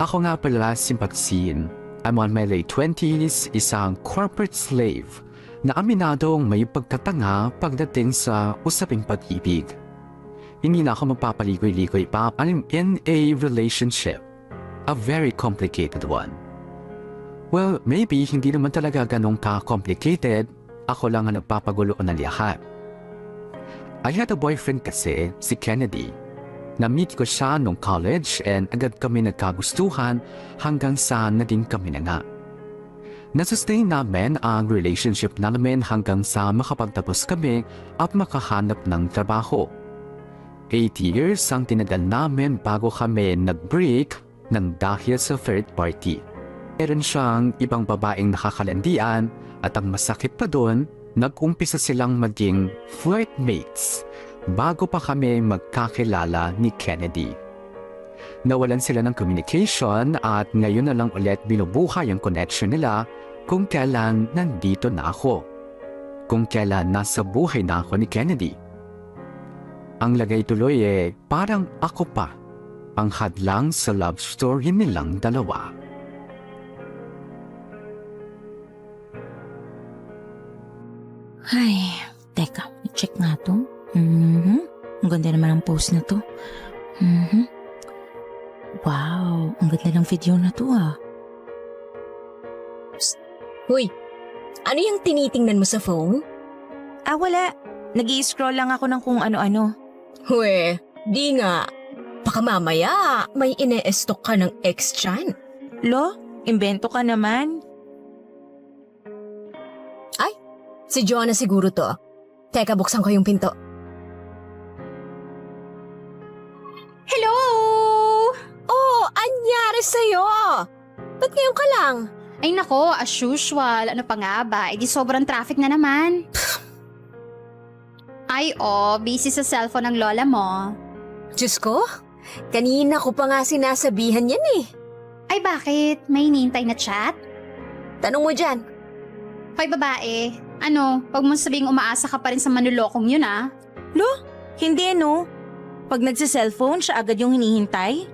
Ako nga pala si Maxine. I'm on my late 20s, isang corporate slave na aminadong may pagkatanga pagdating sa usaping pag-ibig. Hindi na ako magpapaligoy-ligoy pa. I'm in a relationship. A very complicated one. Well, maybe hindi naman talaga ganun ka-complicated. Ako lang ang nagpapagulo ng lahat. I had a boyfriend kasi, si Kennedy. Na-meet ko siya nung college and agad kami nagkagustuhan hanggang sa naging kami na nga. Nasustain namin ang relationship namin hanggang sa makapagtapos kami at makahanap ng trabaho. 8 years ang tinagal namin bago kami nag-break ng dahil sa third party. Meron siyang ibang babaeng nakakalandian at ang masakit pa doon, nag-umpisa silang maging flirtmates bago pa kami magkakilala ni Kennedy. Nawalan sila ng communication at ngayon na lang ulit binubuhay ang connection nila kung kailan nandito na ako. Kung kailan nasa buhay na ako ni Kennedy. Ang lagay tuloy parang ako pa ang hadlang sa love story nilang dalawa. Ay, teka, check nga to. Ang ganda naman ang post na to. Wow, ang ganda ng video na to ah. Hoy, ano yung tinitingnan mo sa phone? Ah, wala. Nag-i-scroll lang ako ng kung ano-ano. Hwe, di nga. Baka mamaya may ine-stock ka ng ex dyan. Lo, imbento ka naman. Si Joanna siguro to. Teka, buksan ko yung pinto. Hello! Oh, anyari sa'yo? Ba't ngayon ka lang? Ay nako, as usual. Ano pa nga ba? Eh di sobrang traffic na naman. Ay busy sa cellphone ng lola mo. Diyos ko, kanina ko pa nga sinasabihan yan eh. Ay bakit? May hinihintay na chat? Tanong mo dyan. Hoy babae, wag mo sabihing umaasa ka pa rin sa manlulokong yun ah. Hindi no. Pag nagsa-cellphone, siya agad yung hinihintay.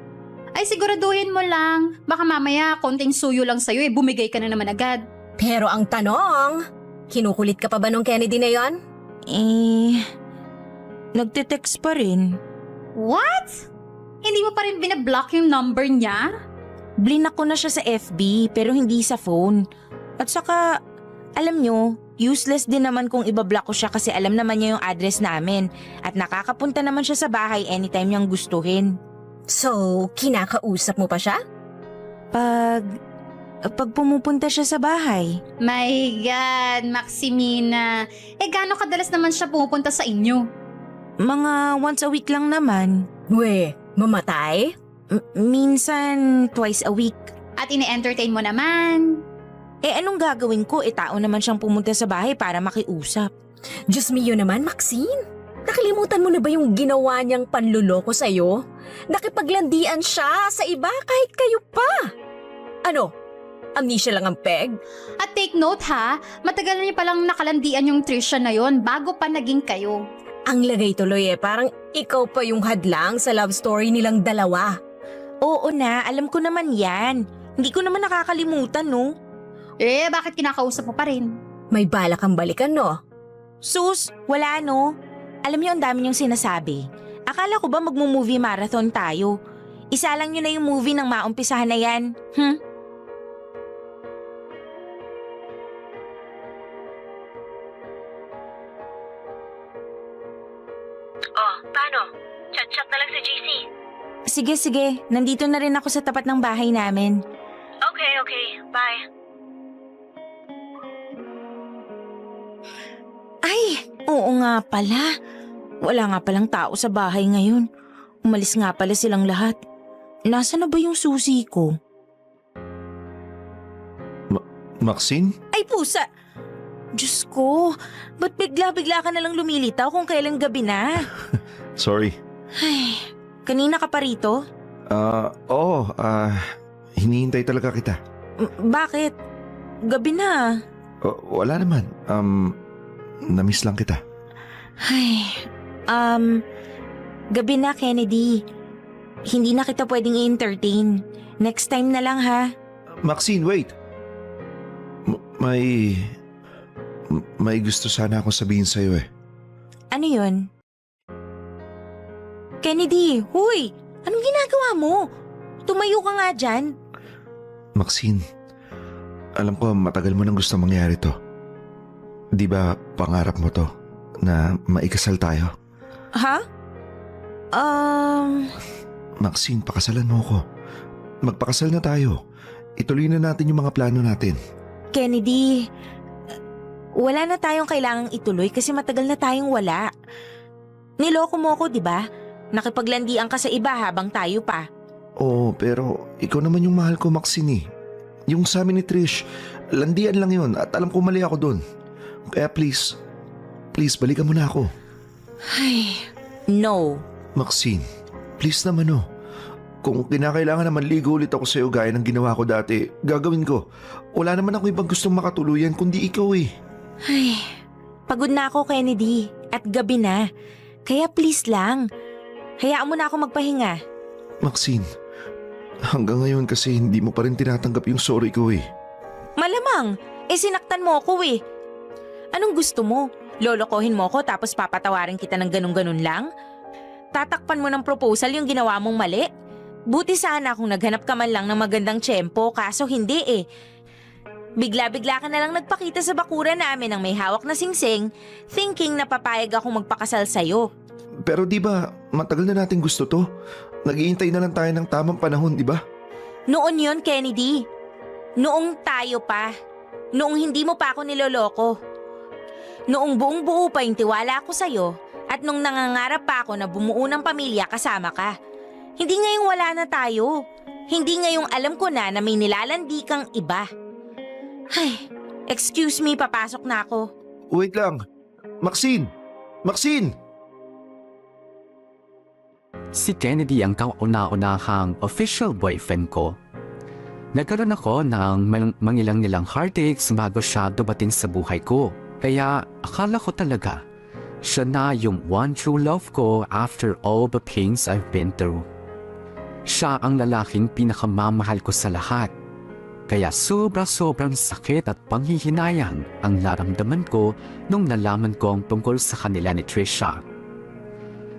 Ay siguraduhin mo lang. Baka mamaya konting suyo lang sa'yo bumigay ka na naman agad. Pero ang tanong, kinukulit ka pa ba nung Kennedy na yon? Nagte-text pa rin. What? Hindi mo pa rin binablock yung number niya? Blinak ko na siya sa FB pero hindi sa phone. At saka, alam nyo, useless din naman kung ibablock ko siya kasi alam naman niya yung address namin at nakakapunta naman siya sa bahay anytime niyang gustuhin. So, kinakausap mo pa siya? Pag pumupunta siya sa bahay. My God, Maximina. Gaano kadalas naman siya pumupunta sa inyo? Mga once a week lang naman. We, mamatay? Minsan, twice a week. At ini-entertain mo naman. Anong gagawin ko? Tao naman siyang pumunta sa bahay para makiusap. Diyos mio naman, Maxine. Nakalimutan mo na ba yung ginawa niyang panluloko sa'yo? Nakipaglandian siya sa iba kahit kayo pa. Ano? Amnesia lang ang peg? At take note ha, matagal na niya palang nakalandian yung Trisha na yon bago pa naging kayo. Ang lagay tuloy parang ikaw pa yung hadlang sa love story nilang dalawa. Oo na, alam ko naman yan. Hindi ko naman nakakalimutan, no? Bakit kinakausap mo pa rin? May balak kang balikan, no? Sus, wala no. Alam niyo ang dami niyong sinasabi. Akala ko ba magmo-movie marathon tayo? Isa lang yun na yung movie nang maumpisahan na yan. Oh, paano? Chat-chat na lang sa GC. Sige, nandito na rin ako sa tapat ng bahay namin. Okay. Bye. Ay, oo nga pala. Wala nga palang tao sa bahay ngayon. Umalis nga pala silang lahat. Nasaan na ba yung susi ko? Maxine? Ay pusa! Diyos ko, ba't bigla-bigla ka nalang lumilitaw kung kailang gabi na? Sorry. Ay, kanina ka pa rito? Oo, hinihintay talaga kita. Bakit? Gabi na. Wala naman. Namiss lang kita. Ay, gabi na Kennedy. Hindi na kita pwedeng i-entertain. Next time na lang ha. Maxine, wait. May gusto sana akong sabihin sa'yo eh. Ano yun? Kennedy, huy! Anong ginagawa mo? Tumayo ka nga dyan. Maxine, alam ko matagal mo nang gusto mangyari to. Di ba pangarap mo to na maikasal tayo? Ha? Maxine, pakasalan mo ako. Magpakasal na tayo. Ituloy na natin yung mga plano natin. Kennedy, wala na tayong kailangang ituloy kasi matagal na tayong wala. Niloko mo ako, di ba? Nakipaglandian ka sa iba habang tayo pa. Oo, pero ikaw naman yung mahal ko, Maxine eh. Yung sa amin ni Trish, landian lang yun at alam ko mali ako dun. Kaya please, balikan mo na ako. Ay, no. Maxine, please naman oh. Kung kinakailangan na manligo ulit ako sa'yo gaya ng ginawa ko dati, gagawin ko. Wala naman ako ibang gustong makatuluyan kundi ikaw eh. Ay, pagod na ako, Kennedy. At gabi na. Kaya please lang, hayaan mo na ako magpahinga. Maxine, hanggang ngayon kasi hindi mo pa rin tinatanggap yung sorry ko eh. Malamang, sinaktan mo ako eh. Anong gusto mo? Lolokohin mo ako tapos papatawarin kita ng ganun-ganun lang? Tatakpan mo ng proposal yung ginawa mong mali? Buti sana kung naghanap ka man lang ng magandang tiyempo, kaso hindi eh. Bigla-bigla ka na lang nagpakita sa bakuran namin ng may hawak na singsing, thinking na papayag akong magpakasal sa'yo. Pero di ba, matagal na natin gusto to. Nag-iintay na lang tayo ng tamang panahon, di ba? Noon yon, Kennedy. Noong tayo pa. Noong hindi mo pa ako niloloko. Noong buong buo pa yung tiwala ko sa'yo at nung nangangarap pa ako na bumuo ng pamilya kasama ka. Hindi ngayong wala na tayo. Hindi ngayong alam ko na may nilalandi kang iba. Ay, excuse me, papasok na ako. Wait lang. Maxine! Maxine! Si Kennedy ang kauna-unahang official boyfriend ko. Nagkaroon ako ng mangilang-nilang heartaches bago siya dumating sa buhay ko. Kaya akala ko talaga siya na yung one true love ko after all the pains I've been through. Siya ang lalaking pinakamamahal ko sa lahat. Kaya sobrang sakit at panghihinayang ang naramdaman ko nung nalaman ko ang tungkol sa kanila ni Trisha.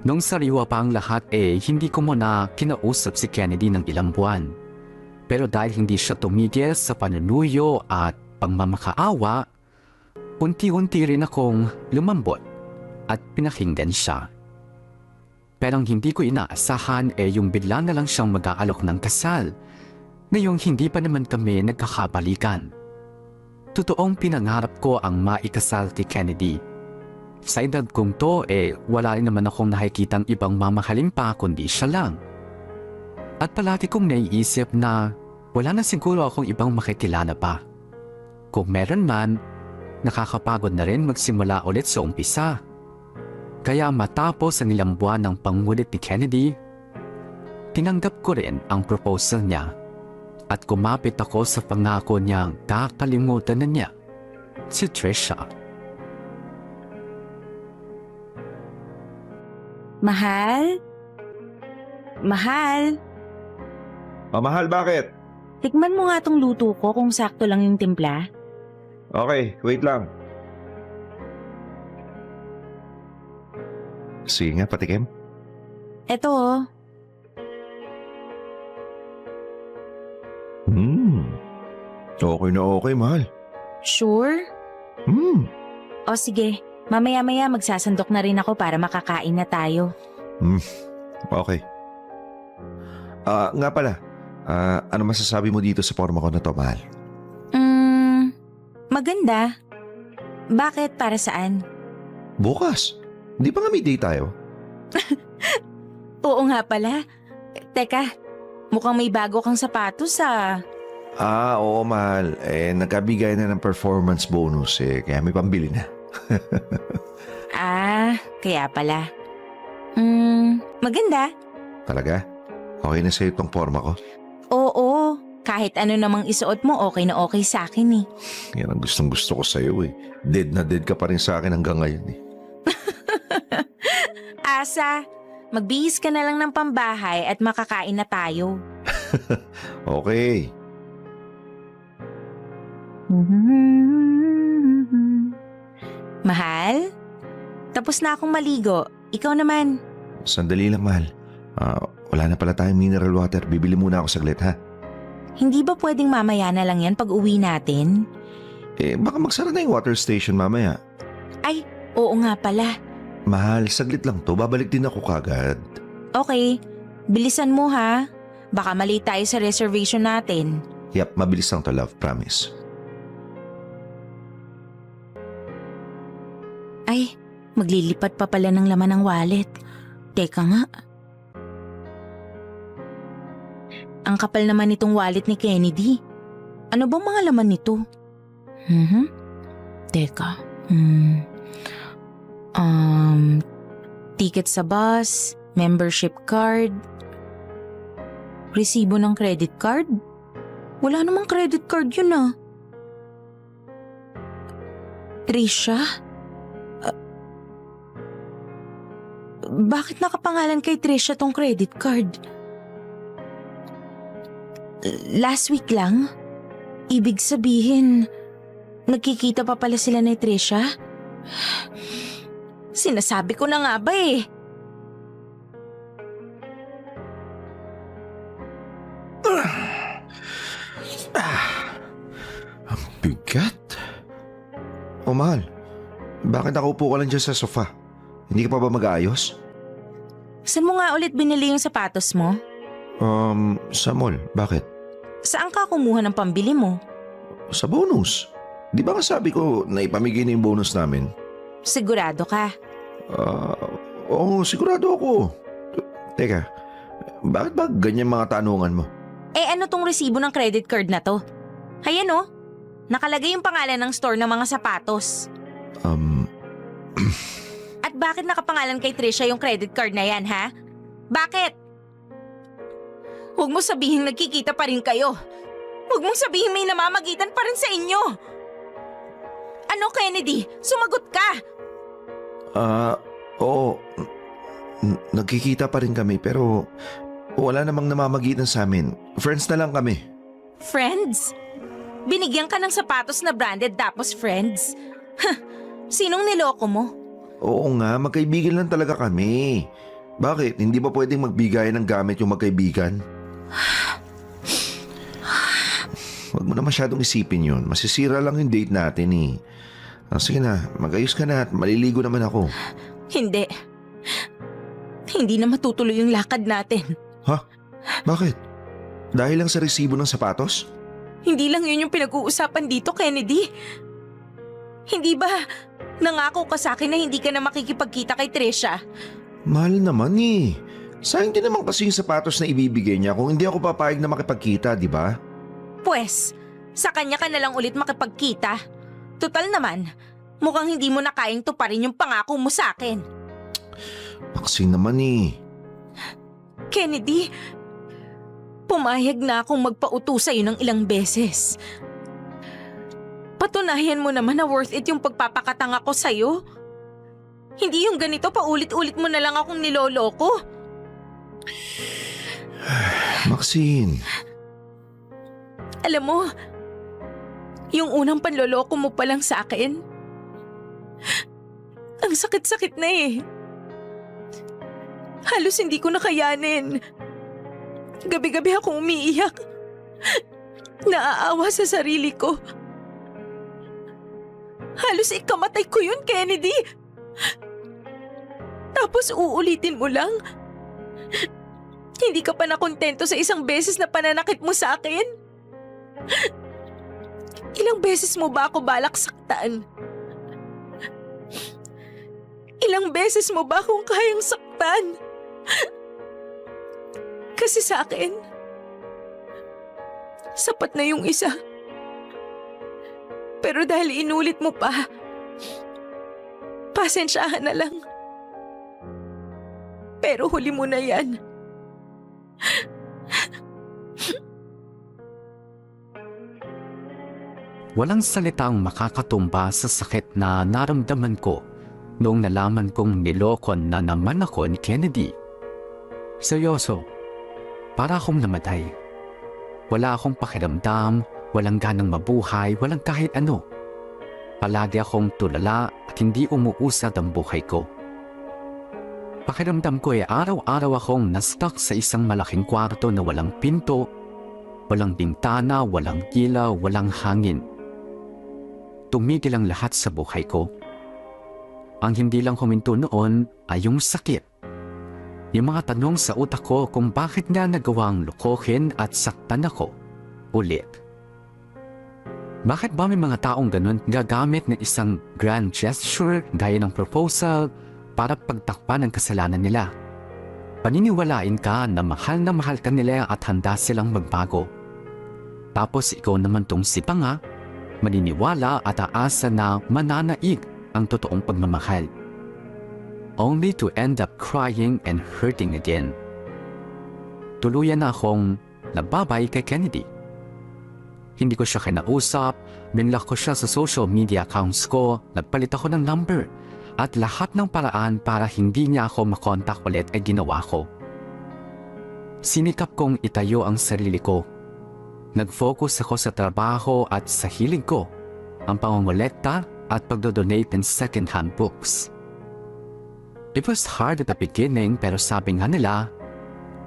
Nung sariwa pa ang lahat hindi ko muna kinausap si Kennedy ng ilang buwan. Pero dahil hindi siya tumigil sa panunuyo at pangmamakaawa, unti-unti rin akong lumambot at pinakinggan siya. Pero ang hindi ko inaasahan yung bigla na lang siyang mag-aalok ng kasal, ngayong hindi pa naman kami nagkakabalikan. Totoong pinangarap ko ang maikasal kay Kennedy. Sa edad kong to wala rin naman akong nakikitang ibang mamahalin pa kundi siya lang. At palagi kong naiisip na wala na siguro akong ibang makikilala pa. Kung meron man, nakakapagod na rin magsimula ulit sa umpisa. Kaya matapos ang ilang buwan ng pangulit ni Kennedy, tinanggap ko rin ang proposal niya at kumapit ako sa pangako niyang kakalimutan na niya si Trisha. Mahal? Mahal? Mahal, bakit? Tikman mo nga tong luto ko kung sakto lang yung timpla. Okay, wait lang. Sige nga, patikim. Eto oh. Okay na okay, mahal. Sure? O sige, mamaya-maya magsasandok na rin ako para makakain na tayo. Okay. Nga pala, ano masasabi mo dito sa forma ko na to, mahal? Maganda. Bakit? Para saan? Bukas. Di ba nga may date tayo? Oo nga pala. Teka, mukhang may bago kang sapatos ah. Oo, mahal. Nagkabigay na ng performance bonus kaya may pambili na. Kaya pala. Maganda. Talaga? Okay na sa'yo itong forma ko? Oo, kahit ano namang isuot mo, okay na okay sa akin eh. Yan ang gustong gusto ko sa'yo Dead na dead ka pa rin sa akin hanggang ngayon Asa, magbihis ka na lang ng pambahay at makakain na tayo. Okay. Mahal? Tapos na akong maligo. Ikaw naman. Sandali lang, mahal. Wala na pala tayong mineral water. Bibili muna ako saglit, ha? Hindi ba pwedeng mamaya na lang yan pag uwi natin? Baka magsara na yung water station mamaya. Ay, oo nga pala. Mahal, saglit lang to. Babalik din ako kagad. Okay, bilisan mo ha. Baka mali tayo sa reservation natin. Yap, mabilis lang to, love. Promise. Ay, maglilipat pa pala ng laman ng wallet. Teka nga. Ang kapal naman nitong wallet ni Kennedy. Ano bang mga laman nito? Teka. Ticket sa bus, membership card, resibo ng credit card. Wala namang credit card yun ah. Trisha? Bakit nakapangalan kay Trisha tong credit card? Last week lang? Ibig sabihin, nagkikita pa pala sila ni Trisha? Sinasabi ko na nga ba eh. Ang bigat. O mahal, bakit nakaupo ka lang dyan sa sofa? Hindi ka pa ba mag-aayos? Saan mo nga ulit binili yung sapatos mo? Sa mall. Bakit? Saan ka kumuha ng pambili mo? Sa bonus. Di ba sabi ko na ipamigay na yung bonus namin? Sigurado ka? Oo, sigurado ako. Teka, bakit ba ganyan mga tanungan mo? Eh ano tong resibo ng credit card na to? Hayan oh, nakalagay yung pangalan ng store ng mga sapatos. At bakit nakapangalan kay Trisha yung credit card na yan, ha? Bakit? Huwag mo sabihin nagkikita pa rin kayo. Huwag mong sabihin may namamagitan pa rin sa inyo. Ano, Kennedy? Sumagot ka! Oo. Nagkikita pa rin kami pero wala namang namamagitan sa amin. Friends na lang kami. Friends? Binigyan ka ng sapatos na branded tapos friends? Sinong niloko mo? Oo nga, magkaibigan lang talaga kami. Bakit? Hindi ba pwedeng magbigayan ng gamit yung magkaibigan? Huwag mo na masyadong isipin yun. Masisira lang yung date natin eh. Sige na, mag-ayos ka na at maliligo naman ako. Hindi. Hindi na matutuloy yung lakad natin. Ha? Bakit? Dahil lang sa resibo ng sapatos? Hindi lang yun yung pinag-uusapan dito, Kennedy. Hindi ba nangako ka sa akin na hindi ka na makikipagkita kay Trisha? Mahal naman eh. Sayang din naman kasi yung sapatos na ibibigay niya kung hindi ako papayag na makipagkita, di ba? Pwes, sa kanya ka na lang ulit makipagkita. Total naman, mukhang hindi mo na kayang tuparin yung pangako mo sa akin. Maxine naman eh. Kennedy, pumayag na akong magpauto sa'yo ng ilang beses. Patunayan mo naman na worth it yung pagpapakatanga ko sa'yo. Hindi yung ganito paulit-ulit mo na lang akong niloloko. Maxine. Alam mo, yung unang panloloko mo pa lang sa akin, ang sakit-sakit na eh. Halos hindi ko nakayanin. Gabi-gabi akong umiiyak. Naaawa sa sarili ko. Halos ikamatay ko yun, Kennedy. Tapos uulitin mo lang. Hindi ka pa nakontento sa isang beses na pananakit mo sa akin? Ilang beses mo ba ako balak saktan? Ilang beses mo ba akong kayang saktan? Kasi sa akin, sapat na yung isa. Pero dahil inulit mo pa, pasensyahan na lang. Pero huli mo na yan. Walang salitang makakatumba sa sakit na naramdaman ko noong nalaman kong nilokon na naman ako ni Kennedy. Seryoso, para akong namatay. Wala akong pakiramdam, walang ganang mabuhay, walang kahit ano. Palagi akong tulala at hindi umuusad ang buhay ko. Pakiramdam ko ay araw-araw akong na-stuck sa isang malaking kwarto na walang pinto, walang bintana, walang ilaw, walang hangin. Tumigil ang lahat sa buhay ko. Ang hindi lang huminto noon ay yung sakit. Yung mga tanong sa utak ko kung bakit nga nagawang lukohin at saktan ako ulit. Bakit ba may mga taong ganun gagamit ng isang grand gesture gaya ng proposal para pagtakpan ang kasalanan nila? Paniniwalain ka na mahal ka nila at handa silang magbago. Tapos ikaw naman tong si Panga, maniniwala at aasa na mananaig ang totoong pagmamahal. Only to end up crying and hurting again. Tuluyan na akong nababay kay Kennedy. Hindi ko siya kinausap, binlock ko siya sa social media accounts ko, nagpalit ako ng number, at lahat ng paraan para hindi niya ako makontak ulit ay ginawa ko. Sinikap kong itayo ang sarili ko. Nag-focus ako sa trabaho at sa hilig ko, ang pangongolekta at pagdodonate ng second-hand books. It was hard at the beginning pero sabi nga nila,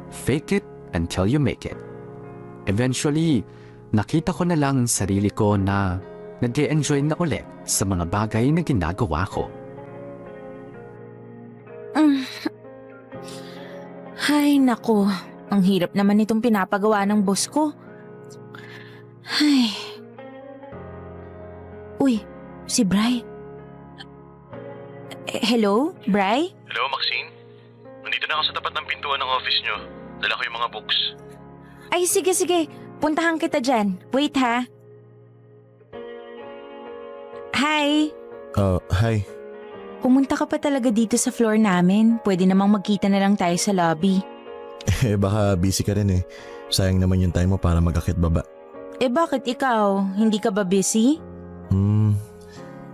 fake it until you make it. Eventually, nakita ko na lang ang sarili ko na nag-e-enjoy na ulit sa mga bagay na ginagawa ko. Ay, nako. Ang hirap naman itong pinapagawa ng boss ko. Ay. Uy, si Bri. Hello, Bri? Hello, Maxine? Nandito na ako sa tapat ng pintuan ng office nyo. Dala ko yung mga books. Ay, sige. Puntahan kita dyan. Wait, ha? Hi. Hi. Pumunta ka pa talaga dito sa floor namin. Pwede namang magkita na lang tayo sa lobby. Baka busy ka rin eh. Sayang naman yung time mo para mag-akit baba. Bakit ikaw? Hindi ka ba busy?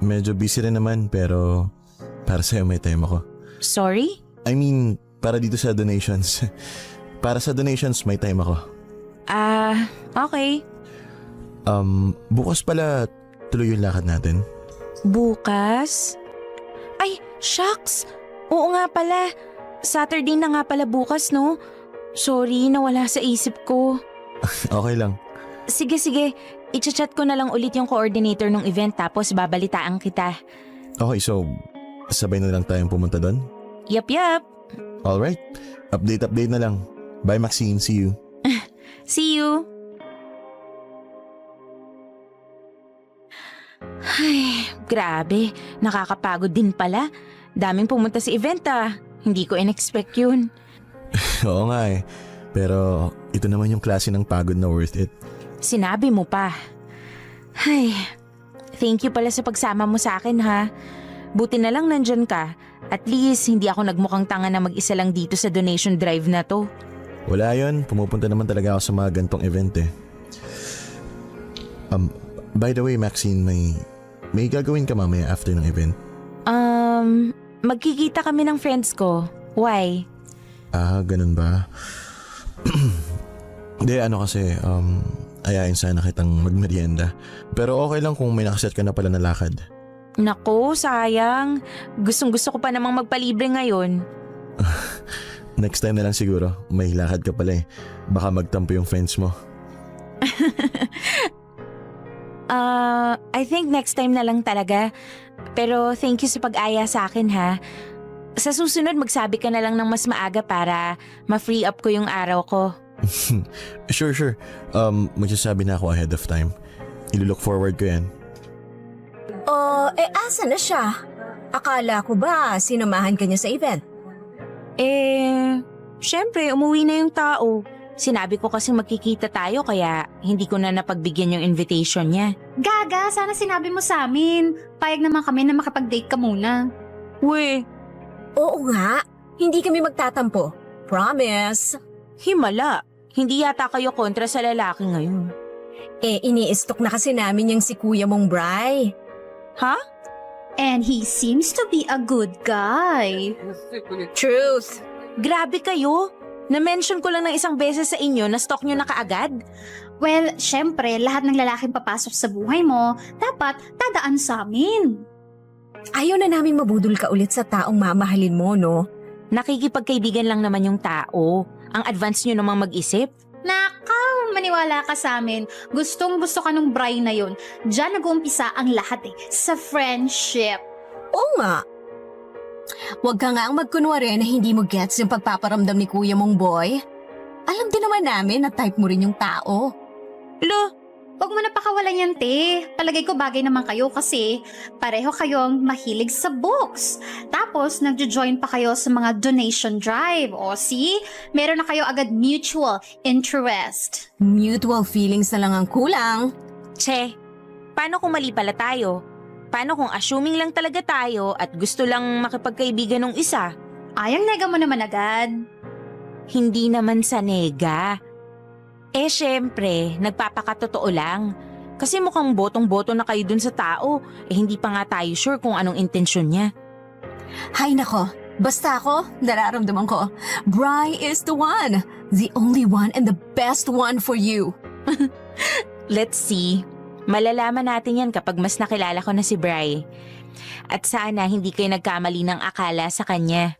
Medyo busy rin naman pero para sa'yo may time ako. Sorry? I mean, para dito sa donations. Para sa donations may time ako. Okay. Bukas pala tuloy yung lakad natin. Bukas? Ay, shucks! Oo nga pala. Saturday na nga pala bukas, no? Sorry, nawala sa isip ko. Okay lang. Sige. I-chat ko na lang ulit yung coordinator ng event tapos babalitaan kita. Okay, so sabay na lang tayong pumunta doon? Yup. Alright. Update na lang. Bye Maxine, see you. See you! Ay, grabe. Nakakapagod din pala. Daming pumunta sa event Hindi ko in-expect yun. Oo nga eh. Pero ito naman yung klase ng pagod na worth it. Sinabi mo pa. Ay, thank you pala sa pagsama mo sa akin ha. Buti na lang nandyan ka. At least hindi ako nagmukhang tanga na mag-isa lang dito sa donation drive na to. Wala yun. Pumupunta naman talaga ako sa mga gantong event eh. By the way, Maxine, may gagawin ka mamaya after ng event? Magkikita kami ng friends ko. Why? Ganun ba? Hindi, kasi, ayain sana kitang magmerienda. Pero okay lang kung may nakaset ka na pala na lakad. Naku, sayang. Gustong-gusto ko pa namang magpalibre ngayon. Next time na lang siguro. May lakad ka pala eh. Baka magtampo yung friends mo. I think next time na lang talaga. Pero thank you sa pag-aya sa akin ha. Sa susunod magsabi ka na lang ng mas maaga para ma-free up ko yung araw ko. Sure. Magsasabi na ako ahead of time. Ilulook forward ko yan. Asa na siya? Akala ko ba sinamahan ka niya sa event? Syempre umuwi na yung tao. Sinabi ko kasi magkikita tayo kaya hindi ko na napagbigyan yung invitation niya. Gaga, sana sinabi mo sa amin. Payag naman kami na makapag-date ka muna. We, Oo nga, hindi kami magtatampo. Promise. himala. Hindi yata kayo kontra sa lalaki ngayon. Ini-stock na kasi namin yung si kuya mong Bri. Ha? And he seems to be a good guy. Truth. Grabe kayo. Na-mention ko lang ng isang beses sa inyo na stalk nyo na kaagad. Well, syempre, lahat ng lalaking papasok sa buhay mo, dapat dadaan sa amin. Ayaw na namin mabudol ka ulit sa taong mamahalin mo, no? Nakikipagkaibigan lang naman yung tao. Ang advance nyo namang mag-isip. Nakaw, maniwala ka sa amin. Gustong gusto ka nung Bri na yun. Diyan nag-uumpisa ang lahat sa friendship. Oo nga. Huwag ka nga ang magkunwari na hindi mo gets yung pagpaparamdam ni kuya mong boy. Alam din naman namin na type mo rin yung tao. Lo, Huwag mo na pakawalan yan, te. Palagay ko bagay naman kayo kasi pareho kayong mahilig sa books. Tapos, nagjo-join pa kayo sa mga donation drive. O see, meron na kayo agad mutual interest. Mutual feelings na lang ang kulang. che, paano kung mali pala tayo? Paano kung assuming lang talaga tayo at gusto lang makipagkaibigan ng isa? Ayang nega mo naman agad. Hindi naman sa nega. Syempre, nagpapakatotoo lang. Kasi mukhang botong-boto na kayo dun sa tao. Hindi pa nga tayo sure kung anong intensyon niya. Hay nako, basta ako, nararamdaman ko. Bri is the one. The only one and the best one for you. Let's see. Malalaman natin yan kapag mas nakilala ko na si Bri. At sana hindi kayo nagkamali ng akala sa kanya.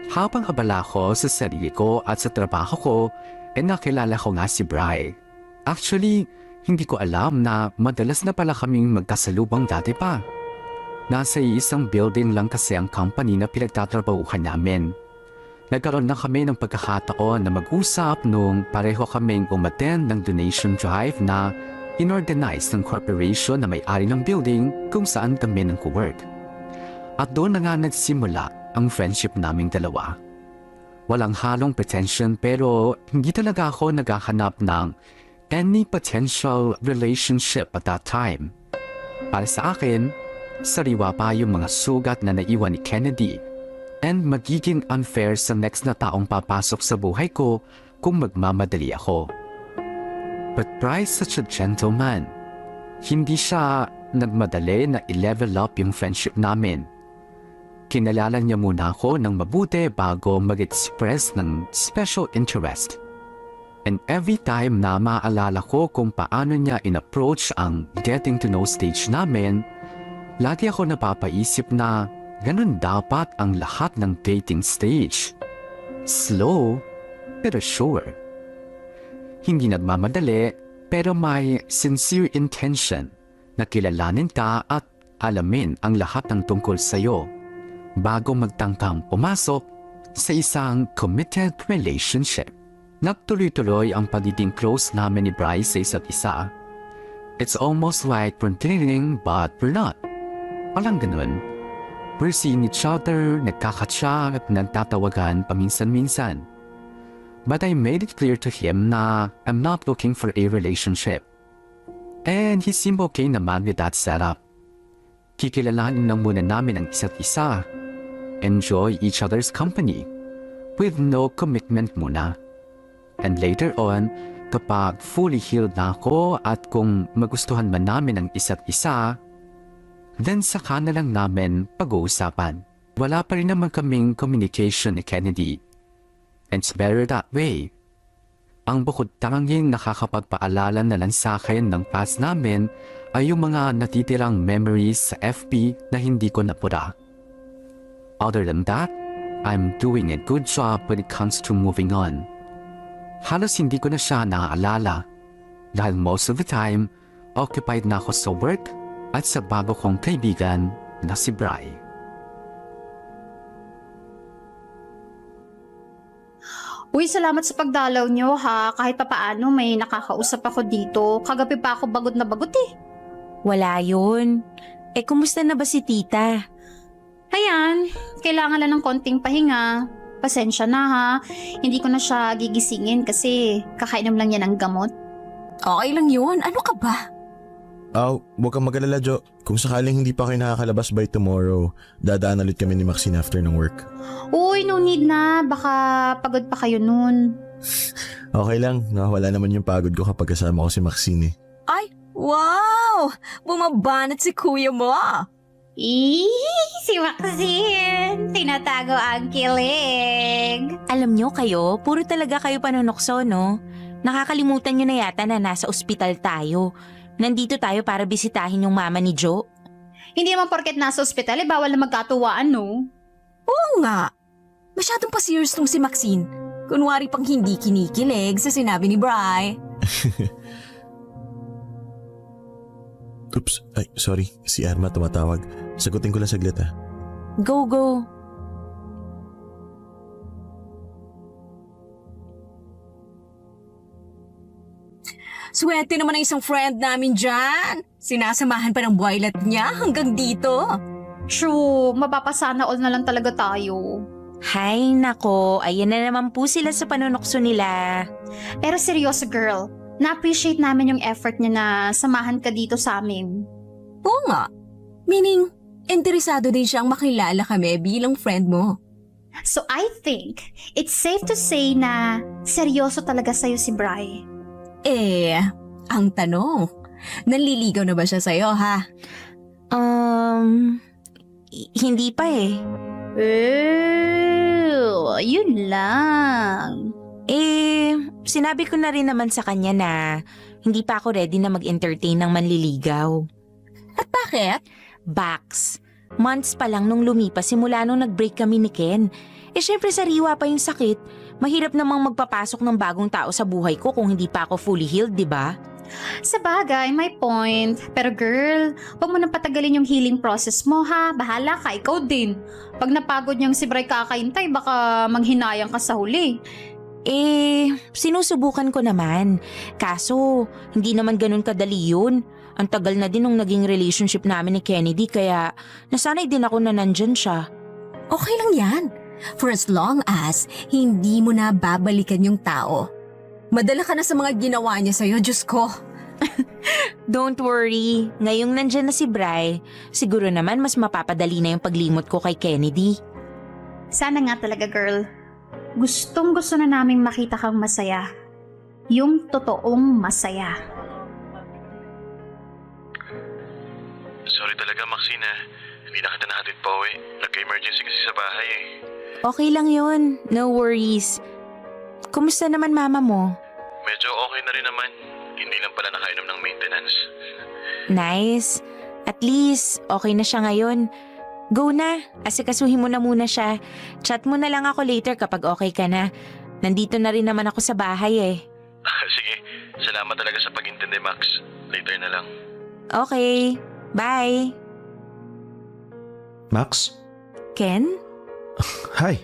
Habang abala ko sa sarili ko at sa trabaho ko, nakilala ko nga si Bri. Actually, hindi ko alam na madalas na pala kaming magkasalubong dati pa. Nasa isang building lang kasi ang company na pinagtatrabahuhan namin. Nagkaroon na kami ng pagkakataon na mag-usap nung pareho kaming umattend ng donation drive na inorganize ng corporation na may-ari ng building kung saan kami nag-work. At doon na nga nagsimula ang friendship naming dalawa. Walang halong pretension pero hindi talaga ako naghahanap ng any potential relationship at that time. Para sa akin, sariwa pa yung mga sugat na naiwan ni Kennedy and magiging unfair sa next na taong papasok sa buhay ko kung magmamadali ako. But Bryce such a gentleman. Hindi siya nagmadali na i-level up yung friendship namin. Kinalala niya muna ako ng mabuti bago mag-express ng special interest. And every time na maaalala ko kung paano niya in-approach ang getting to know stage namin, lagi ako napapaisip na ganun dapat ang lahat ng dating stage. Slow, pero sure. Hindi nagmamadali, pero may sincere intention na kilalanin ka at alamin ang lahat ng tungkol sa'yo bago magtangkang pumasok sa isang committed relationship. Nagtuloy-tuloy ang pagiging close namin ni Bryce sa isa't isa. It's almost like we're dating but we're not. Walang ganun. We're seeing each other, nagkakatsa at nagtatawagan paminsan-minsan. But I made it clear to him na I'm not looking for a relationship. And he seemed okay naman with that setup. Kikilalanin lang muna namin ang isa't isa. Enjoy each other's company with no commitment muna. And later on, kapag fully healed na ako at kung magustuhan man namin ang isa't isa, then saka na lang namin pag-uusapan. Wala pa rin naman kaming communication ni Kennedy. And it's better that way. Ang bukod tanging nakakapagpaalala na lang sa akin ng past namin ay yung mga natitirang memories sa FB na hindi ko napura. Other than that, I'm doing a good job when it comes to moving on. Halos hindi ko na siya naaalala dahil most of the time, occupied na ako sa work at sa bago kong kaibigan na si Bri. Uy, salamat sa pagdalaw nyo ha. Kahit papaano may nakakausap ako dito. Kagabi pa ako bagot na bagot eh. Wala yun. Kumusta na ba si tita? Ayan, kailangan lang ng konting pahinga. Pasensya na ha. Hindi ko na siya gigisingin kasi kakainom lang yan ng gamot. Okay lang yun. Ano ka ba? Huwag kang mag-alala, Jo. Kung sakaling hindi pa kayo nakakalabas by tomorrow, dadaan ulit kami ni Maxine after ng work. Uy, no need na. Baka pagod pa kayo nun. Okay lang, wala naman yung pagod ko kapag kasama ko si Maxine eh. Ay, wow! Bumabanat si kuya mo. Si Maxine! Tinatago ang kilig! Alam nyo kayo, puro talaga kayo panunokso, no? Nakakalimutan nyo na yata na nasa ospital tayo. Nandito tayo para bisitahin yung mama ni Joe. Hindi naman porket nasa ospital, bawal na magkatuwaan, no? Oo nga. Masyadong pa-serious tong si Maxine. Kunwari pang hindi kinikilig sa sinabi ni Bri. Oops, ay sorry. Si Arma tumatawag. Sagutin ko lang saglit ah. Go, go. Swerte naman ang isang friend namin dyan. Sinasamahan pa ng boylet niya hanggang dito. True, mapapasana all na lang talaga tayo. Hay nako, ayan na naman po sila sa panunokso nila. Pero seryoso girl, na-appreciate namin yung effort niya na samahan ka dito sa amin. Oo nga. Meaning, interesado din siyang makilala kami bilang friend mo. So I think, it's safe to say na seryoso talaga sa'yo si Bri. Ang tanong, nanliligaw na ba siya sa'yo ha? Hindi pa eh. Yun lang. Sinabi ko na rin naman sa kanya na hindi pa ako ready na mag-entertain ng manliligaw. At bakit? Bax, months pa lang nung lumipas simula nung nag-break kami ni Ken. Syempre sariwa pa yung sakit. Mahirap namang magpapasok ng bagong tao sa buhay ko kung hindi pa ako fully healed, di ba? Sa bagay, may point. Pero girl, huwag mo nang patagalin yung healing process mo ha. Bahala ka, ikaw din. Pag napagod niyang si Bri kakaintay, baka manghinayang ka sa huli. Sinusubukan ko naman. Kaso, hindi naman ganun kadali yun. Ang tagal na din nung naging relationship namin ni Kennedy kaya nasanay din ako na nandyan siya. Okay lang yan. For as long as hindi mo na babalikan yung tao. Madala ka na sa mga ginawa niya sa'yo, Diyos ko. Don't worry, ngayong nandyan na si Bri, siguro naman mas mapapadali na yung paglimot ko kay Kennedy. Sana nga talaga girl. Gustong gusto na naming makita kang masaya. Yung totoong masaya. Sorry talaga, Maxine. Hindi na kita nahatid pa uwi. Nagka-emergency kasi sa bahay eh. Okay lang yun, no worries. Kumusta naman mama mo? Medyo okay na rin naman. Hindi lang pala nakainom ng maintenance. Nice. At least, okay na siya ngayon. Go na, asikasuhin mo na muna siya. Chat mo na lang ako later kapag okay ka na. Nandito na rin naman ako sa bahay eh. Sige, salamat talaga sa pag-intindi, Max. Later na lang. Okay, bye. Max? Ken? Hi.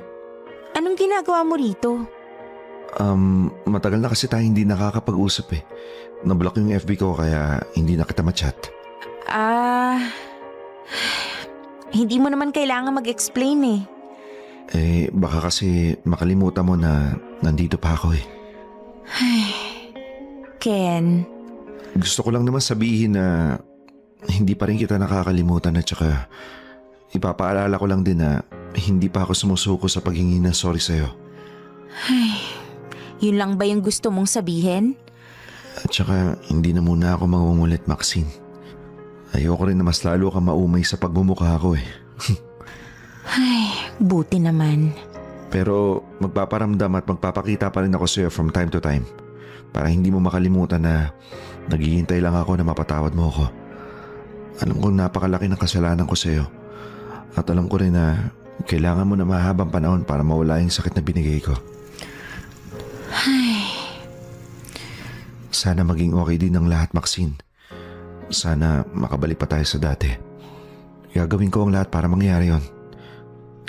Anong ginagawa mo rito? Matagal na kasi tayo hindi nakakapag-usap eh. Nablock yung FB ko kaya hindi na kita ma-chat. Hindi mo naman kailangan mag-explain eh. Baka kasi makalimutan mo na nandito pa ako eh. Ken, Gusto ko lang naman sabihin na hindi pa rin kita nakakalimutan at saka ipapaalala ko lang din na hindi pa ako sumusuko sa paghingi ng sorry sa'yo. yun lang ba yung gusto mong sabihin? At saka hindi na muna ako mangungulit, Maxine. Ayoko rin na mas lalo ka maumay sa pagmumukha ko eh. Buti naman. Pero magpaparamdam at magpapakita pa rin ako sa'yo from time to time para hindi mo makalimutan na naghihintay lang ako na mapatawad mo ako. Alam kong napakalaki ng kasalanan ko sa'yo at alam ko rin na kailangan mo na mahabang panahon para mawala yung sakit na binigay ko. Sana maging okay din ang lahat, Maxine. Sana makabalik pa tayo sa dati. Gagawin ko ang lahat para mangyari yon.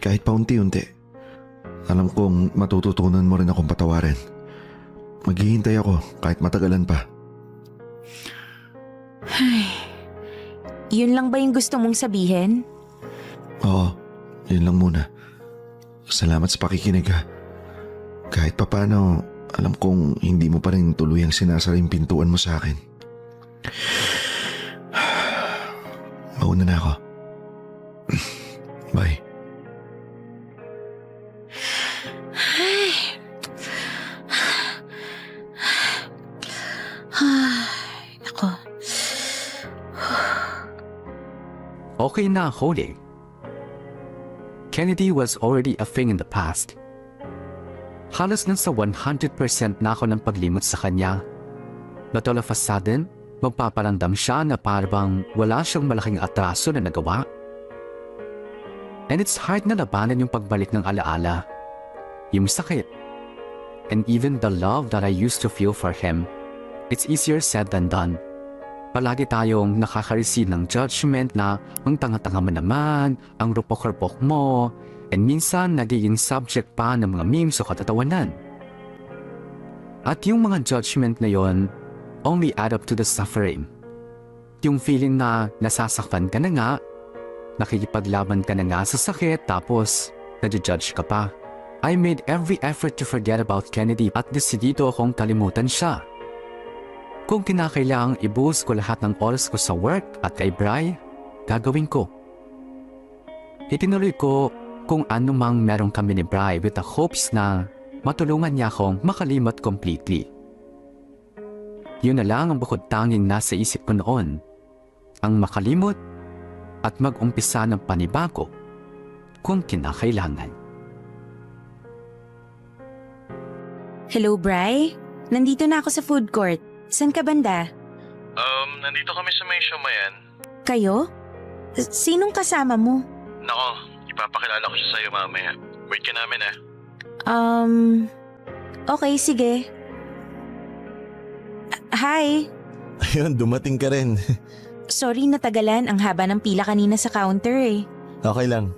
Kahit paunti-unti. Alam kong matututunan mo rin akong patawarin. Maghihintay ako kahit matagalan pa. Yun lang ba yung gusto mong sabihin? Oo, yun lang muna. Salamat sa pakikinig ha. Kahit papano, alam kong hindi mo pa rin tuluyang sinasara yung pintuan mo sa akin. Mauna na ako. Bye. Ako. okay na ang huli. Kennedy was already a thing in the past. Halos nang sa 100% na ako ng paglimot sa kanya. But all of a sudden, magpaparamdam siya na parang wala siyang malaking atraso na nagawa. And it's hard na labanan yung pagbalik ng alaala. Yung sakit. And even the love that I used to feel for him. It's easier said than done. Palagi tayong nakaka-receive ng judgment na ang tanga-tanga mo naman, ang rupok-rupok mo, and minsan nagiging subject pa ng mga memes o katatawanan. At yung mga judgment na yon only add up to the suffering. Yung feeling na nasasaktan ka na nga, nakikipaglaban ka na nga sa sakit tapos nadjudge ka pa. I made every effort to forget about Kennedy at desidido akong kalimutan siya. Kung kinakailangang ibuhos ko lahat ng oras ko sa work at kay Bri, gagawin ko. Itinuloy ko kung ano mang meron kami ni Bri with the hopes na matulungan niya akong makalimot completely. Yun na lang ang bukod tanging nasa isip ko noon, ang makalimot at mag-umpisa ng panibago kung kinakailangan. Hello, Bri? Nandito na ako sa food court. San ka banda? Nandito kami sa may Shumayan. Kayo? Sinong kasama mo? Nako, ipapakilala ko siya sa'yo mamaya. Wait ka namin Okay, sige. Hi. Ayun, dumating ka rin. Sorry natagalan, ang haba ng pila kanina sa counter eh. Okay lang.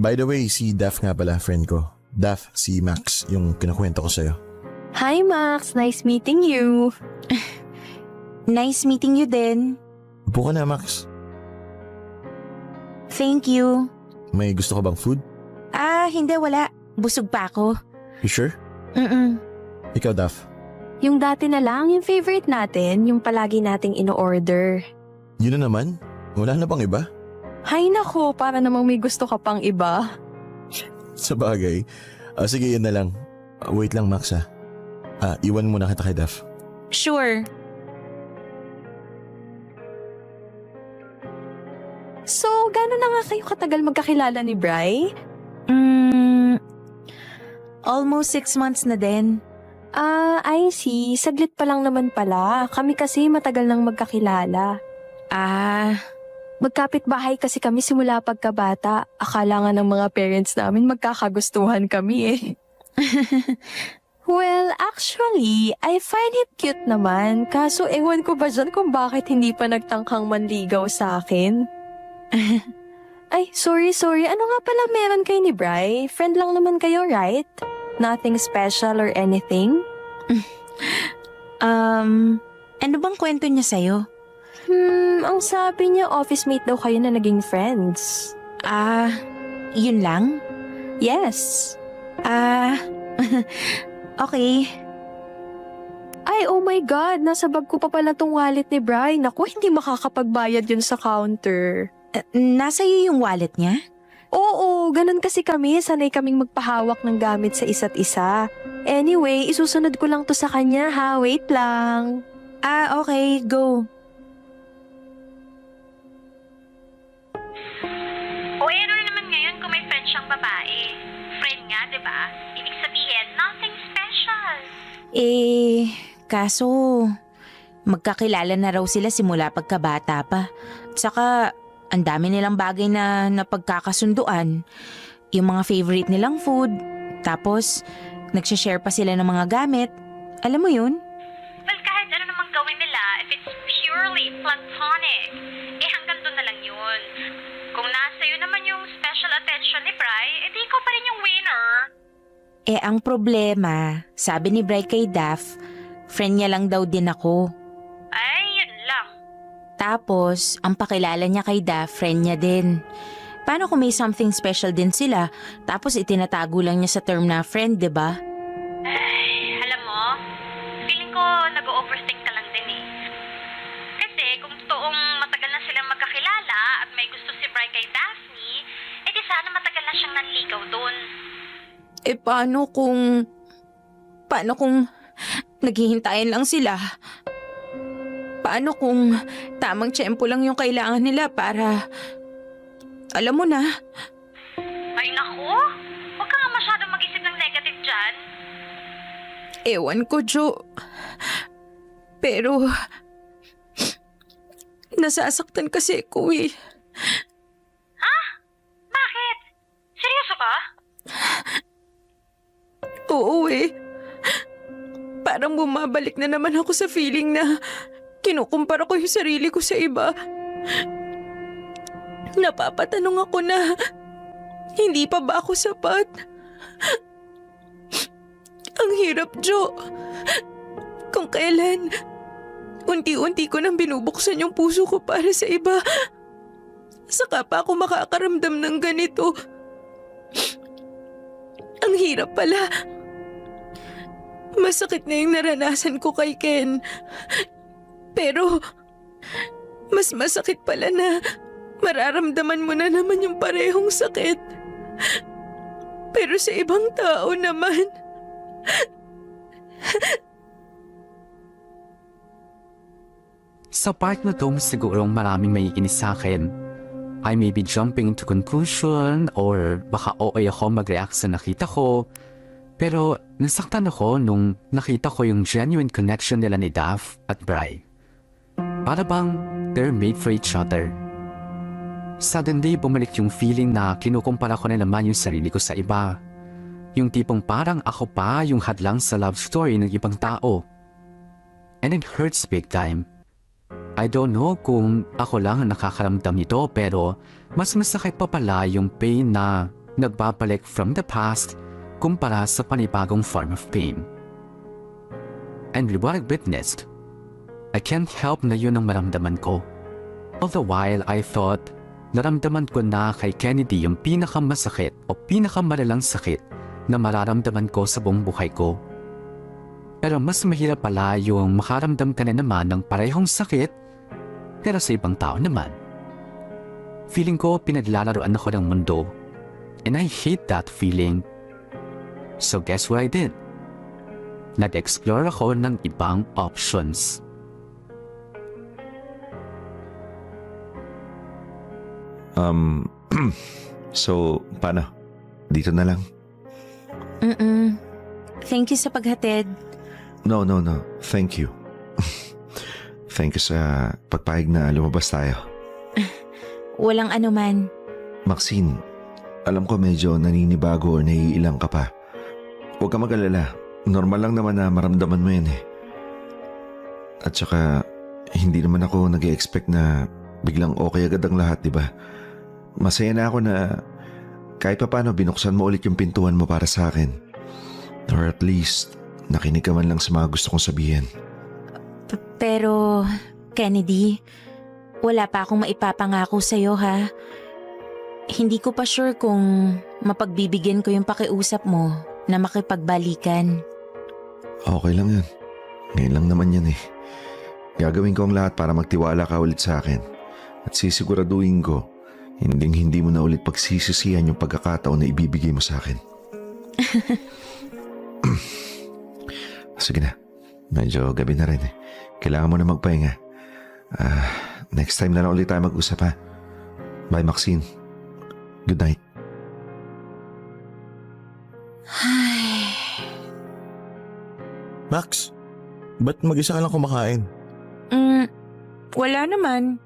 By the way, si Daph nga pala, friend ko. Daph, si Max, yung kinakwento ko sa'yo. Hi Max, nice meeting you. Nice meeting you din. Upo ka na, Max. Thank you. May gusto ka bang food? Hindi wala. Busog pa ako. You sure? Ikaw, Daph. Yung dati na lang, yung favorite natin, yung palagi nating ino-order. Yun na naman? Wala na bang iba? Hay nako, para namang may gusto ka pang iba. Sa bagay. Sige, yun na lang. Wait lang, Max ha. Iwan muna kita kay Daph. Sure. So, gano'n na nga kayo katagal magkakilala ni Bri? Almost 6 months na din. I see. Saglit pa lang naman pala. Kami kasi matagal nang magkakilala. Magkapit-bahay kasi kami simula pagkabata. Akala nga ng mga parents namin magkakagustuhan kami eh. Well, actually, I find it cute naman. Kaso ewan ko ba dyan kung bakit hindi pa nagtangkang manligaw sa akin? Ay, sorry. Ano nga pala meron kayo ni Bri? Friend lang naman kayo, right? Nothing special or anything? Ano bang kwento niya sa'yo? Ang sabi niya office mate daw kayo na naging friends. Yun lang? Yes. Okay. Ay, oh my God, nasa bag ko pa pala tong wallet ni Bri. Naku, hindi makakapagbayad yun sa counter. Nasa iyo yung wallet niya? Oo, ganun kasi kami. Sanay kaming magpahawak ng gamit sa isa't isa. Anyway, isusunod ko lang to sa kanya ha. Wait lang. Okay, go. Ano naman ngayon kung may friend siyang babae? Friend nga, di ba? Ibig sabihin, nothing special. Kaso, magkakilala na raw sila simula pagkabata pa. Tsaka, ang dami nilang bagay na napagkakasunduan. Yung mga favorite nilang food. Tapos, nagsishare pa sila ng mga gamit. Alam mo yun? Well, kahit ano namang gawin nila, if it's purely platonic, hanggang doon na lang yun. Kung nasa iyo naman yung special attention ni Bri, edi ikaw pa rin yung winner. Ang problema, sabi ni Bri kay Daph, friend niya lang daw din ako. Ay, yun lang. Tapos, ang pakilala niya kay Daph, friend niya din. Paano kung may something special din sila, tapos itinatago lang niya sa term na friend, 'di ba? Ay, alam mo, feeling ko nag-overthink ka lang din eh. Kasi kung totoong matagal na silang magkakilala at may gusto si Bri kay Daphne, edi sana matagal na siyang nanligaw doon. Paano kung naghihintayin lang sila? Paano kung tamang tiyempo lang yung kailangan nila para... Alam mo na. Ay naku, huwag ka nga masyadong mag-isip ng negative dyan. Ewan ko, Jo. Pero... nasasaktan kasi ko eh. Ha? Bakit? Seryoso ka? Oo eh. Parang bumabalik na naman ako sa feeling na kinukumpara ko yung sarili ko sa iba. Napapatanong ako na hindi pa ba ako sapat? Ang hirap, Jo. Kung kailan, unti-unti ko nang binubuksan yung puso ko para sa iba. Saka pa ako makakaramdam ng ganito. Ang hirap pala. Masakit na yung naranasan ko kay Ken. Pero, mas masakit pala na mararamdaman mo na naman yung parehong sakit. Pero sa ibang tao naman. Sa part na to, sigurong maraming maiinis sa akin. I may be jumping to conclusion or baka okay ako mag-react sa nakita ko. Pero nasaktan ako nung nakita ko yung genuine connection nila ni Daph at Bri. Para bang they're made for each other. Suddenly, bumalik yung feeling na kinukumpara ko na naman yung sarili ko sa iba. Yung tipong parang ako pa yung hadlang sa love story ng ibang tao. And it hurts big time. I don't know kung ako lang ang nakakaramdam nito pero mas masakit pa pala yung pain na nagbabalik from the past kumpara sa panibagong form of pain. And what I witnessed, I can't help na yun ang maramdaman ko. All the while I thought, naramdaman ko na kay Kennedy yung pinakamasakit o pinakamalalang sakit na mararamdaman ko sa buong buhay ko. Pero mas mahirap pala yung makaramdam ka na naman ng parehong sakit pero sa ibang tao naman. Feeling ko pinaglalaroan ako ng mundo and I hate that feeling. So guess what I did? Nag-explore ako ng ibang options. So, paano? Dito na lang? Thank you sa paghatid. No. Thank you. Thank you sa pagpahig na lumabas tayo. Walang anuman. Maxine, alam ko medyo naninibago o naiilang ka pa. Huwag ka mag-alala. Normal lang naman na maramdaman mo yan eh. At saka, hindi naman ako nag-e-expect na biglang okay agad ang lahat, di ba? Masaya na ako na kahit pa paano binuksan mo ulit yung pintuan mo para sa akin. Or at least, nakinig ka man lang sa mga gusto kong sabihin. Pero, Kennedy, wala pa akong maipapangako sa'yo ha. Hindi ko pa sure kung mapagbibigyan ko yung pakiusap mo na makipagbalikan. Okay lang yan. Ngayon lang naman yan eh. Gagawin ko ang lahat para magtiwala ka ulit sa akin. At sisiguraduhin ko, hindi mo na ulit pagsisisihan yung pagkakataon na ibibigay mo sa akin. Sige na. Medyo gabi na rin eh. Kailangan mo na magpahinga. Next time na lang ulit tayo mag-usap ha. Bye Maxine. Good night. Max, ba't mag-isa ka lang kumakain? Wala naman.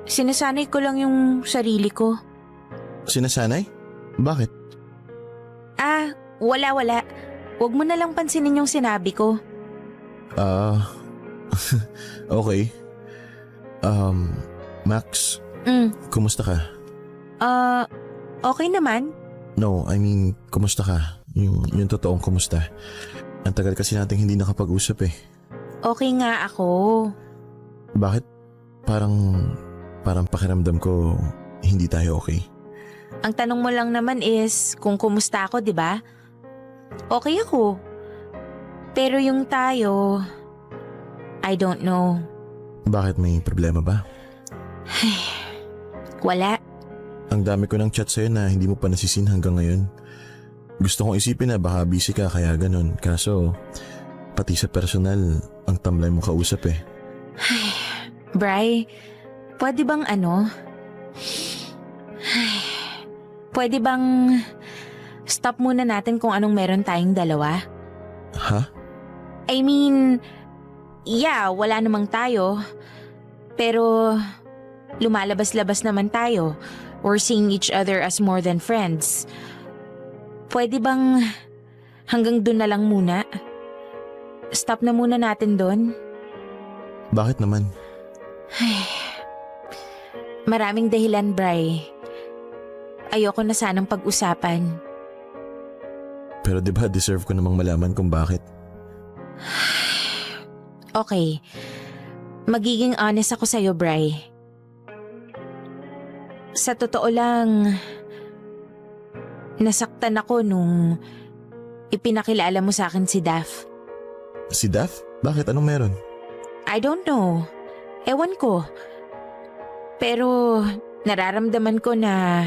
Sinasanay ko lang yung sarili ko. Sinasanay? Bakit? Wala. Huwag mo na lang pansinin yung sinabi ko. Okay. Max, kumusta ka? Okay naman. No, I mean, kumusta ka? Yung totoong kumusta? Ang tagal kasi nating hindi nakapag-usap eh. Okay nga ako. Bakit? Parang pakiramdam ko hindi tayo okay. Ang tanong mo lang naman is kung kumusta ako, di ba? Okay ako. Pero yung tayo, I don't know. Bakit, may problema ba? Wala. Ang dami ko ng chat sa'yo na hindi mo pa nasisin hanggang ngayon. Gusto kong isipin na baka busy ka kaya ganun. Kaso, Pati sa personal, ang tamlay mo kausap eh. Bri, pwede bang pwede bang stop muna natin kung anong meron tayong dalawa? Ha? I mean, yeah, wala namang tayo. Pero lumalabas-labas naman tayo. We're seeing each other as more than friends. Pwede bang hanggang dun na lang muna? Stop na muna natin dun. Bakit naman? Maraming dahilan, Bri. Ayoko na sanang pag-usapan. Pero di ba deserve ko namang malaman kung bakit? Okay. Magiging honest ako sa'yo, Bri. Sa totoo lang, nasaktan ako nung ipinakilala mo sa akin si Daph. Si Daph? Bakit? Anong meron? I don't know. Ewan ko. Pero nararamdaman ko na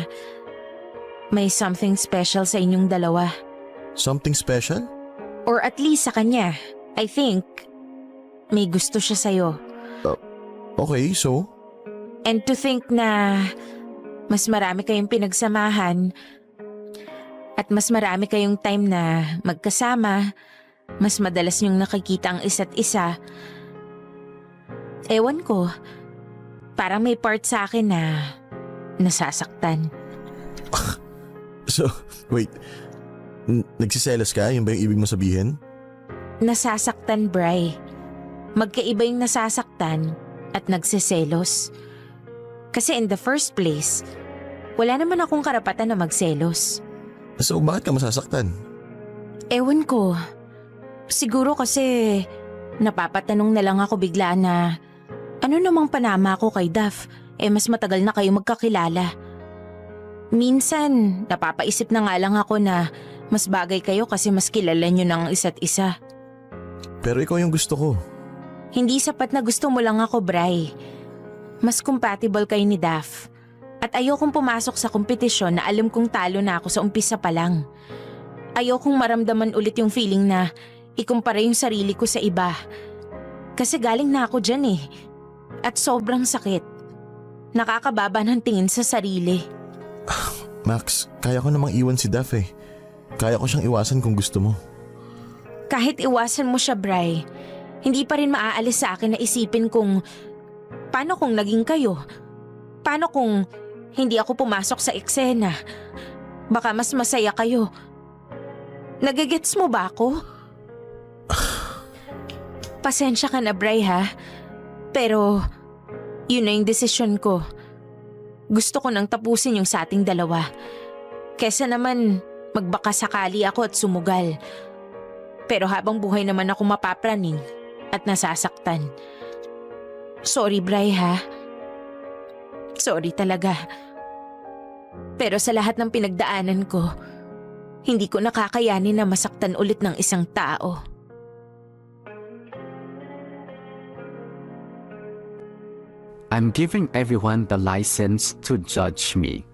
may something special sa inyong dalawa. Something special? Or at least sa kanya. I think may gusto siya sa'yo. Okay, so? And to think na mas marami kayong pinagsamahan at mas marami kayong time na magkasama, mas madalas niyong nakikita ang isa't isa. Ewan ko, parang may part sa akin na nasasaktan. So, wait. Nagsiselos ka? Yun ba yung ibig mo sabihin? Nasasaktan, Bri. Magkaiba yung nasasaktan at nagsiselos. Kasi in the first place, wala naman akong karapatan na magselos. So, bakit ka masasaktan? Ewan ko. Siguro kasi napapatanong na lang ako bigla na ano namang panama ko kay Daph, mas matagal na kayo magkakilala. Minsan, napapaisip na nga lang ako na mas bagay kayo kasi mas kilala nyo ng isa't isa. Pero ikaw yung gusto ko. Hindi sapat na gusto mo lang ako, Bri. Mas compatible kayo ni Daph. At ayokong pumasok sa kompetisyon na alam kong talo na ako sa umpisa pa lang. Ayokong maramdaman ulit yung feeling na ikumpara yung sarili ko sa iba. Kasi galing na ako dyan eh. At sobrang sakit. Nakakababa ng tingin sa sarili. Max, kaya ko namang iwan si Daph eh. Kaya ko siyang iwasan kung gusto mo. Kahit iwasan mo siya, Bri, hindi pa rin maaalis sa akin na isipin kung paano kung naging kayo? Paano kung hindi ako pumasok sa eksena? Baka mas masaya kayo. Nagigets mo ba ako? Pasensya ka na, Bri, ha? Pero yun na yung desisyon ko. Gusto ko nang tapusin yung sa ating dalawa. Kesa naman magbaka sakali ako at sumugal. Pero habang buhay naman ako mapapraning at nasasaktan. Sorry, Bri, ha? Sorry talaga. Pero sa lahat ng pinagdaanan ko, hindi ko nakakayanin na masaktan ulit ng isang tao. I'm giving everyone the license to judge me.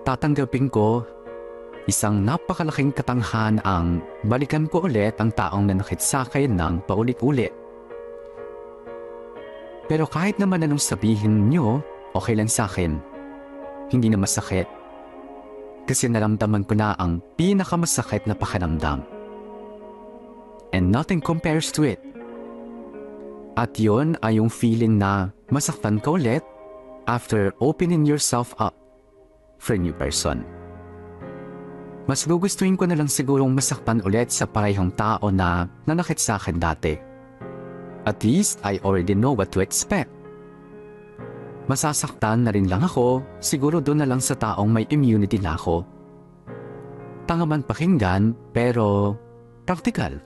Tatanggapin ko, isang napakalaking katanghan ang balikan ko ulit ang taong nanakit sa akin ng paulit-ulit. Pero kahit naman anong sabihin nyo, okay lang sa akin. Hindi na masakit. Kasi naramdaman ko na ang pinakamasakit na pakiramdam. And nothing compares to it. At yun ay yung feeling na masaktan ka ulit after opening yourself up for a new person. Mas gugustuhin ko na lang sigurong masaktan ulit sa parehong tao na nanakit sa akin dati. At least I already know what to expect. Masasaktan na rin lang ako, siguro doon na lang sa taong may immunity na ako. Tanga man pakinggan, pero practical.